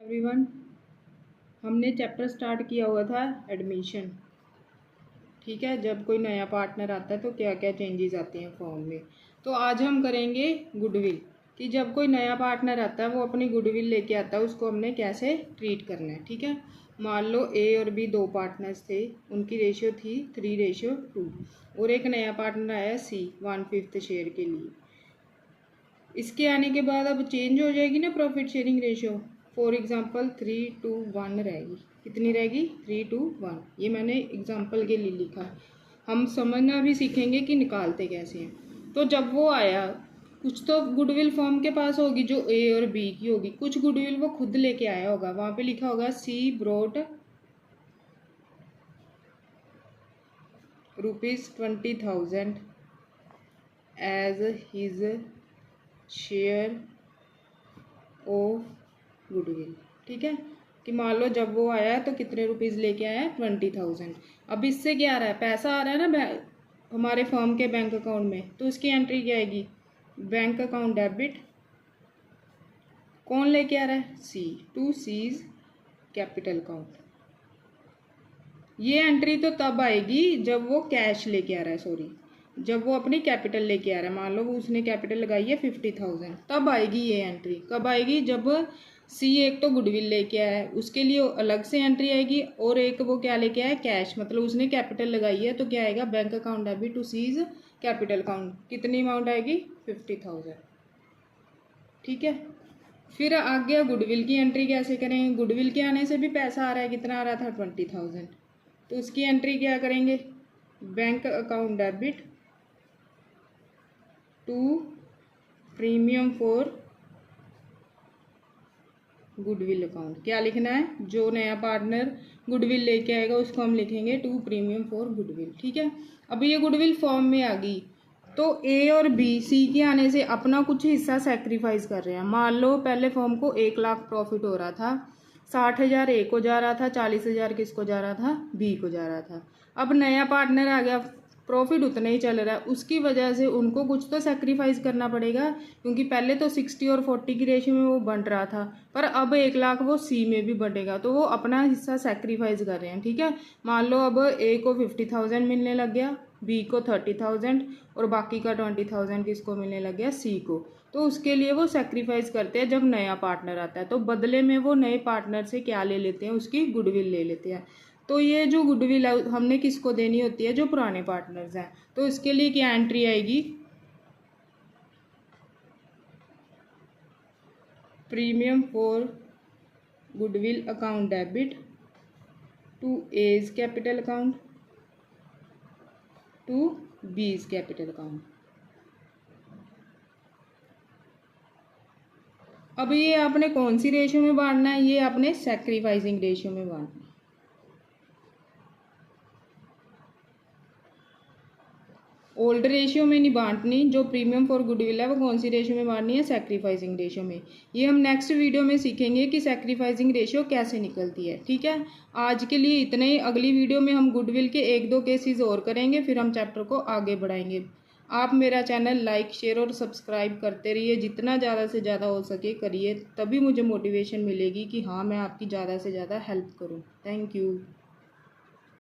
Everyone, हमने chapter start किया हुआ था एडमिशन। ठीक है, जब कोई नया पार्टनर आता है तो क्या क्या चेंजेस आते हैं फॉर्म में। तो आज हम करेंगे गुडविल कि जब कोई नया पार्टनर आता है वो अपनी गुडविल लेके आता है, उसको हमने कैसे ट्रीट करना है। ठीक है, मान लो ए और बी दो पार्टनर्स थे, उनकी रेशियो थी 3:2 और एक नया पार्टनर आया सी 1/5 शेयर के लिए। इसके आने के बाद अब चेंज हो जाएगी ना profit sharing ratio. For example 3:1 रहेगी। कितनी रहेगी? 3:1। ये मैंने एग्जांपल के लिए लिखा। हम समझना भी सीखेंगे कि निकालते कैसे हैं। तो जब वो आया, कुछ तो गुडविल फॉर्म के पास होगी जो ए और बी की होगी, कुछ गुडविल वो खुद लेके आया होगा। वहाँ पे लिखा होगा C brought ₹20,000 as his share of goodwill. ठीक है, कि मान लो जब वो आया तो कितने रुपीज़ लेके आया? 20,000। अब इससे क्या आ रहा है? पैसा आ रहा है ना हमारे फर्म के बैंक अकाउंट में, तो उसकी एंट्री क्या आएगी? Bank account debit. कौन लेके आ रहा है? सी, टू सीज कैपिटल अकाउंट। ये एंट्री तो तब आएगी जब वो कैश लेके आ रहा है, सॉरी, जब वो अपनी कैपिटल लेके आ रहा है। मान लो उसने कैपिटल लगाई है 50,000, तब आएगी ये एंट्री। कब आएगी? जब सी एक तो गुडविल लेके आया है, उसके लिए अलग से एंट्री आएगी, और एक वो क्या लेके आया है? कैश, मतलब उसने कैपिटल लगाई है, तो क्या आएगा? Bank account debit to C's capital account. कितनी अमाउंट आएगी? 50,000। ठीक है, फिर आगे गुडविल की एंट्री कैसे करेंगे? गुडविल के आने से भी पैसा आ रहा है। कितना आ रहा था? 20,000। तो उसकी एंट्री क्या करेंगे? Bank account debit to premium for goodwill account. क्या लिखना है? जो नया पार्टनर गुडविल लेके आएगा उसको हम लिखेंगे टू प्रीमियम फॉर गुडविल। ठीक है, अब ये गुडविल फॉर्म में आ गई, तो ए और बी सी के आने से अपना कुछ हिस्सा सेक्रीफाइस कर रहे हैं। मान लो पहले फॉर्म को 1 लाख प्रॉफिट हो रहा था, 60,000 ए को जा रहा था, 40,000 किसको जा रहा था? बी को जा रहा था। अब नया पार्टनर आ गया, प्रॉफिट उतना ही चल रहा है, उसकी वजह से उनको कुछ तो सेक्रीफाइस करना पड़ेगा, क्योंकि पहले तो 60 और 40 की रेशियो में वो बन रहा था, पर अब 1 लाख वो सी में भी बढ़ेगा, तो वो अपना हिस्सा सेक्रीफाइस कर रहे हैं। ठीक है, मान लो अब ए को 50,000 मिलने लग गया, बी को 30,000 और बाकी का 20,000 किसको मिलने लग गया? सी को। तो उसके लिए वो सेक्रीफाइस करते हैं जब नया पार्टनर आता है, तो बदले में वो नए पार्टनर से क्या ले लेते हैं? उसकी गुडविल ले लेते हैं। तो ये जो गुडविल है हमने किसको देनी होती है? जो पुराने पार्टनर्स हैं। तो इसके लिए क्या एंट्री आएगी? Premium for goodwill account debit to A's capital account to B's capital account. अब ये आपने कौन सी रेशियो में बांटना है? ये आपने सैक्रिफाइसिंग रेशियो में बांटना है। ओल्ड रेशियो में नहीं बांटनी। जो प्रीमियम फॉर गुडविल है वो कौन सी रेशियो में बांटनी है? सैक्रिफाइसिंग रेशियो में। ये हम नेक्स्ट वीडियो में सीखेंगे कि सैक्रिफाइसिंग रेशियो कैसे निकलती है। ठीक है, आज के लिए इतना ही। अगली वीडियो में हम गुडविल के 1-2 केसेस और करेंगे, फिर हम चैप्टर को आगे बढ़ाएंगे। आप मेरा चैनल लाइक, शेयर और सब्सक्राइब करते रहिए। जितना ज़्यादा से ज़्यादा हो सके करिए, तभी मुझे मोटिवेशन मिलेगी कि हाँ मैं आपकी ज़्यादा से ज़्यादा हेल्प करूँ। Thank you.